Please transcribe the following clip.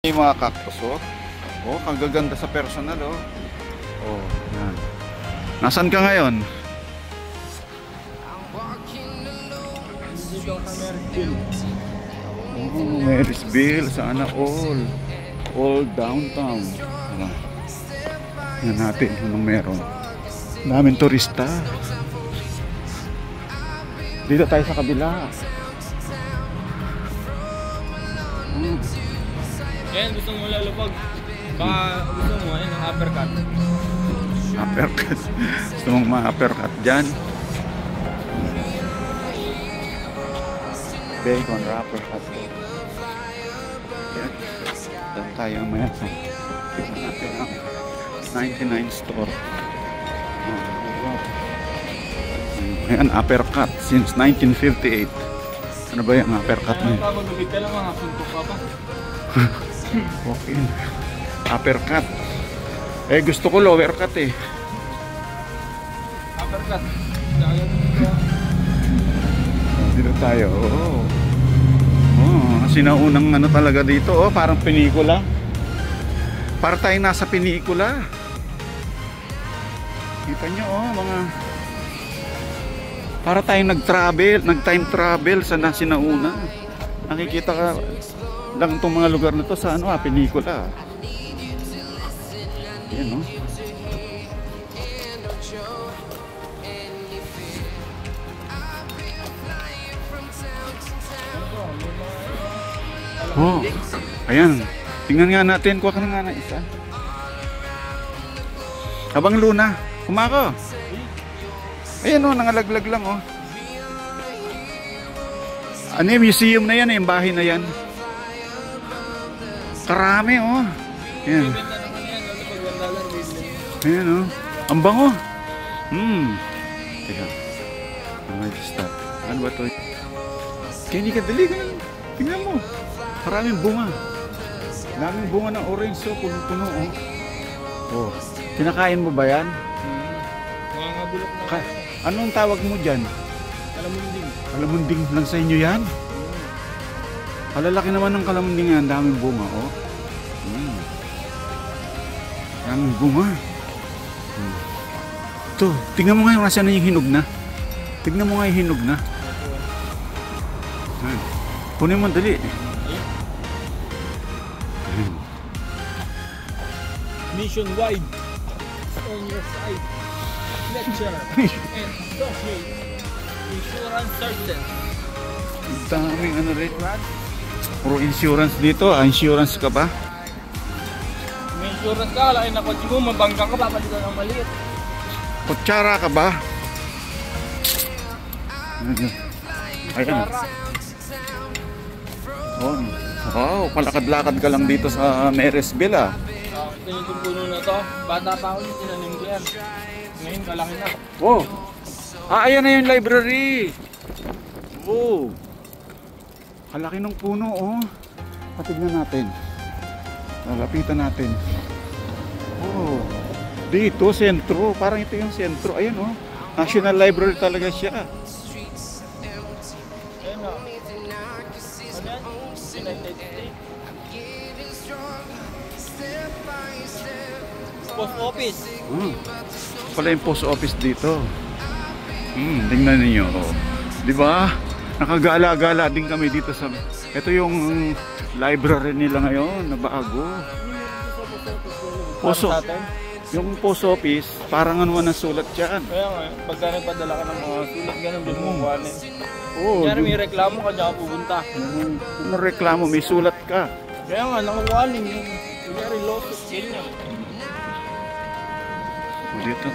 Yung mga cactus, oh. Oh, kagaganda sa personal, oh. Oh, yan. Nasaan ka ngayon? Dito sa Marysville. Oh, Marysville. Sana all. All downtown. Ano? Yan natin anong meron. Daming turista. Dito tayo sa kabila. Yan, gusto mo lalupag. Baka gusto mo ayun ang uppercut. Uppercut. Gusto mong ma-uppercut dyan. Bacon wrapper cut. Yan. Dan tayo maya sa natin ang 99 store. Ayan, uppercut since 1958. Ano ba yung uppercut na yun? Ano magubig ka lang mga suntok ka pa? Okay. Uppercut. Eh gusto ko lower cut eh. Uppercut. Dito tayo. Oh. Oh, sinaunang ano talaga dito, oh, parang pelikula. Para tayong nasa pelikula. Kita nyo, oh, mga para tayong nag-time travel sa sinauna. Nakikita ka lang itong mga lugar na to sa ano, pelikula. Yan, no? Oh, ayan. Tingnan nga natin. Kuha ka na nga na isa. Abang Luna. Kumako. Ayan, oh, nangalaglag lang, oh. Ano yung museum na yan, yung bahay na yan. Karami, oh. Ayan. Ayan, oh. Ang bango. Teka. May stop. Ano ba ito? Kaya hindi ka dali. Tingnan mo. Maraming bunga. Maraming bunga ng orange, so punong-puno, oh. Oh. Kinakain mo ba yan? Mga bulok na. Anong tawag mo dyan? Kalamunding. Kalamunding lang sa inyo yan? Kalalaki naman ng kalamunding yan. Daming bunga, oh. Daming bunga. Ito, tingnan mo nga nasaan na yung hinog na. Tingnan mo nga yung hinog na. Kunin mo dali. Nationwide. On your side. Lecture. And associate. Insurance certain. Daming ano rin. Puro insurance dito. Insurance ka ba? May insurance ka. Laki na kotse mo. Mabangga ka. Papalitan ka ng maliit. Kutsara ka ba? Ayan. Oh. Wow, palakad-lakad ka lang dito sa Marysville, ah. Ito yung puno na to. Bata pa ako yung tinanim ko yan. Ngayon kalaki na. Oh. Ayan na yung library. Oh. Kalaki ng puno, oh. Patignan natin. Lalapitan natin. Oh. Dito, sentro. Parang ito yung sentro. Ayan, oh. National Library talaga siya. Ayan o. Ano yan? United States. Post office. Pala yung post office dito. Tingnan niyo, oh. 'Di ba? Nakagala-gala din kami dito sa. Ito yung library nila ngayon na bago. Yung post office, parang ano na sulat diyan. Kaya nga, pagka nagpadala ka ng mga sulat, ganun din mo kuhanin. Oh, kaya may reklamo ka, diyan ka pupunta. Kung reklamo, may sulat ka. Kaya nga, nakukuhanin yung kunyari lawsuit, ganyan. Dito.